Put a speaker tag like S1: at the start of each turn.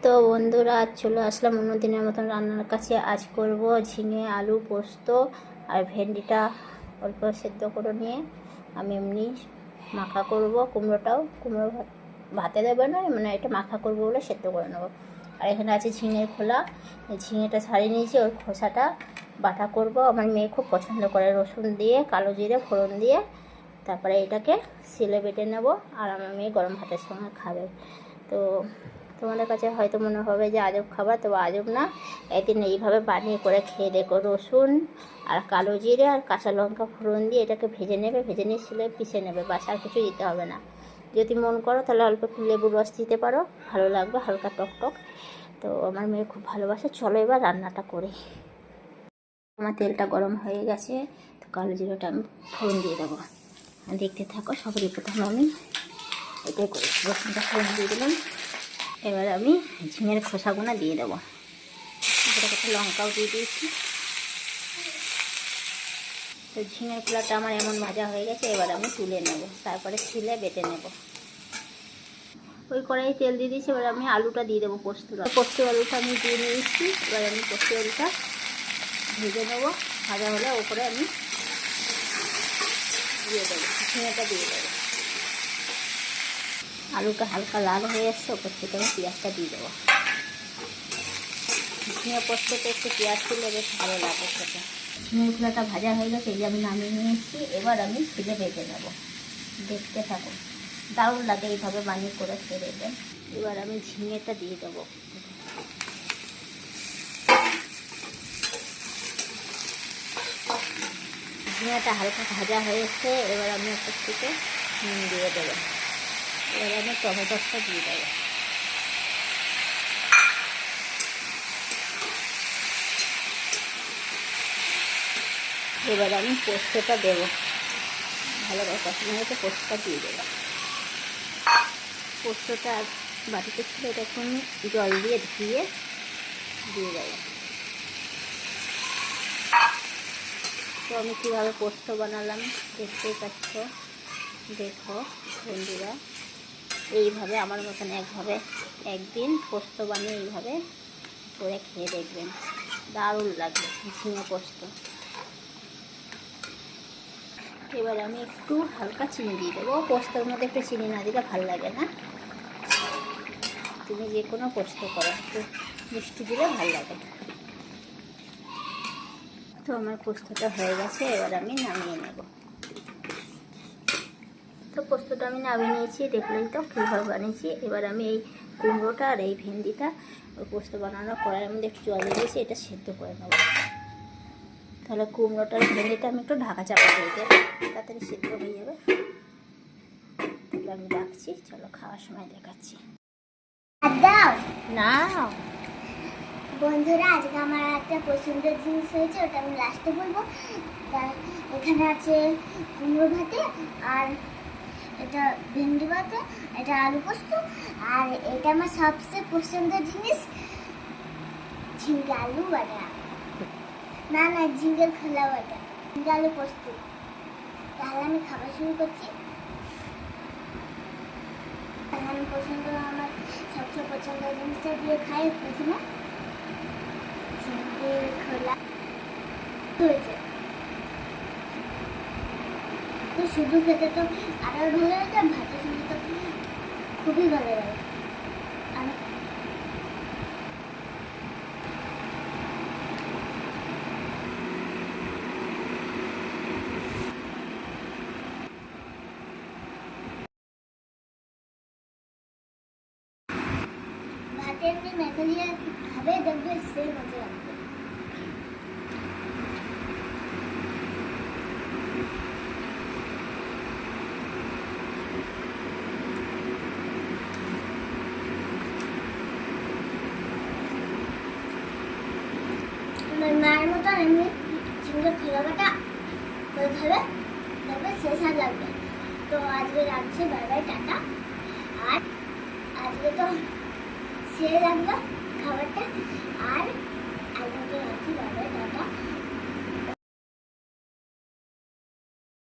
S1: তো বন্ধুরা, আজ চলে আসলাম অন্যদিনের মতন রান্নার কাছে। আজ করব ঝিঙে আলু পোস্ত আর ভেন্ডিটা অল্প সেদ্ধ করে নিয়ে আমি এমনি মাখা করব। কুমড়ো ভাতে দেবে না, মানে এটা মাখা করবো বলে সেদ্ধ করে নেব। আর এখানে আছে ঝিঙের খোলা, ঝিঙেটা ছাড়িয়ে নিয়েছি, ওই খোসাটা বাটা করব। আমার মেয়ে খুব পছন্দ করে রসুন দিয়ে, কালো জিরে ফোড়ন দিয়ে। তারপরে এটাকে শিলে বেটে নেব, আর আমার মেয়ে গরম ভাতের সঙ্গে খাবে। তো তোমাদের কাছে হয়তো মনে হবে যে আজব খাবার, তবে আজব না। একদিন এইভাবে বানিয়ে করে খেয়ে দেখো। রসুন আর কালো জিরে আর কাঁচা লঙ্কা ফোড়ন দিয়ে এটাকে ভেজে নেবে, ভেজে নিয়ে শিলে পিষে নেবে, বাস আর কিছু দিতে হবে না। যদি মন করো তাহলে অল্প একটু লেবুর রস দিতে পারো, ভালো লাগবে, হালকা টক। তো আমার মেয়ে খুব ভালোবাসে। চলো এবার রান্নাটা করি। আমার তেলটা গরম হয়ে গেছে, তো কালো জিরেটা আমি ফোড়ন দিয়ে দেবো। দেখতে থাকো। সবারই প্রথমে আমি এটাই করি, রসুনটা ফোড়ন দিয়ে দিলাম। এবার আমি ঝিঙের খোসাগুলো দিয়ে দেবো। এবার একটা লঙ্কাও দিয়ে দিয়েছি। তো ঝিঙের খোলাটা আমার এমন ভাজা হয়ে গেছে, এবার আমি তুলে নেব, তারপরে ছিলে বেটে নেব। ওই কড়াই তেল দিয়ে দিয়েছি। এবার আমি আলুটা দিয়ে দেবো, পোস্ত আলুটা আমি দিয়ে নিয়েছি। এবার আমি পোস্ত আলুটা ভেজে নেবো। ভাজা হলে ওপরে আমি দিয়ে দেবো, ঝিঙেটা দিয়ে দেবো। আলুটা হালকা লাল হয়ে এসছে, ওপর থেকে আমি পেঁয়াজটা দিয়ে দেবো। ঝিঙে পোস্ততে একটু পেঁয়াজ দিলে বেশ ভালো লাগে খেতে। ঝিঙের খোলাটা ভাজা হয়ে গেছে, এই যে আমি নামিয়ে নিয়েছি। এবার আমি ছিলে বেটে নেব, দেখতে থাকো। দারুণ লাগে এইভাবে বানিয়ে করে খেয়ে দেবেন। এবার আমি ঝিঙেটা দিয়ে দেবো। ঝিঙেটা হালকা ভাজা হয়েছে, এবার আমি ওপর থেকে নুন দিয়ে দেবো। এবার আমি টমেটোটা দিয়ে দেবো। এবার আমি পোস্তটা দেবো, ভালো করে কষানো হয়েছে, পোস্তটা দিয়ে দেবো। পোস্তটা বাটিতে ছিল, এটা একটু আমি জল দিয়ে ধুয়ে দিয়ে দেবো। তো আমি কীভাবে পোস্ত বানালাম দেখতেই পাচ্ছ। দেখো বন্ধুরা, এইভাবে আমার মতন একদিন পোস্ত বানিয়ে এইভাবে করে খেয়ে দেখবেন, দারুণ লাগবে ঝিঙে পোস্ত। এবার আমি একটু হালকা চিনি দিয়ে দেবো। পোস্তর মধ্যে একটু চিনি না দিলে ভালো লাগে না। তুমি যে কোনো পোস্ত করো, একটু মিষ্টি দিলে ভালো লাগে। তো আমার পোস্তটা হয়ে গেছে, এবার আমি নামিয়ে নেব। তো পোস্তটা আমি নামিয়ে নিয়েছি, দেখলেই তো কীভাবে বানিয়েছি। এবার আমি এই কুমড়োটা আর এই ভেন্ডিটা ওই পোস্ত বানানোর কড়াইয়ের মধ্যে একটু জল দিয়েছি, এটা সেদ্ধ করে নেব। তাহলে কুমড়োটার ভেন্ডিটা আমি একটু ঢাকা চাপা দিয়ে দেবো, তাড়াতাড়ি সেদ্ধ হয়ে যাবে। তাহলে আমি রাখছি, চলো খাওয়ার সময় দেখাচ্ছি। না
S2: বন্ধুরা, আজকে আমার একটা পছন্দের জিনিস হয়েছে, ওটা আমি লাস্টে বলবো। এখানে আছে কুমড়ো ভাতে, আর এটা ভেন্ডি ভাতে, এটা আলু পোস্ত, আর এটা আমার সবচেয়ে পছন্দের জিনিস ঝিঙ্গে আলু বাটা। না, ঝিঙ্গের খোলা বাটা, ঝিঙ্গে আলু পোস্ত। তাহলে আমি খাবার শুরু করছি। আমি আমার সবচেয়ে পছন্দের জিনিসটা দিয়ে খাই প্রথমে ঝিঙ্গের খোলা হয়েছে। তো শুধু খেতে তো আরও ভালো লাগে, ভাতের সঙ্গে তো খুবই ভালো লাগে। ভাতে এমনি মেখে দিয়ে খাবে, দেখবে সেই মজা লাগবে। মায়ের মতন এমনি ঝিঙ্গের খোলা বাটা করে খাবে, দেখবে সে স্বাদ লাগবে। তো আজকে রাখছি, বাই বাই, টাটা। আর আজকে তো সে লাগলো খাবারটা, আর আজকে রাখছি, বাই বাই, টাটা।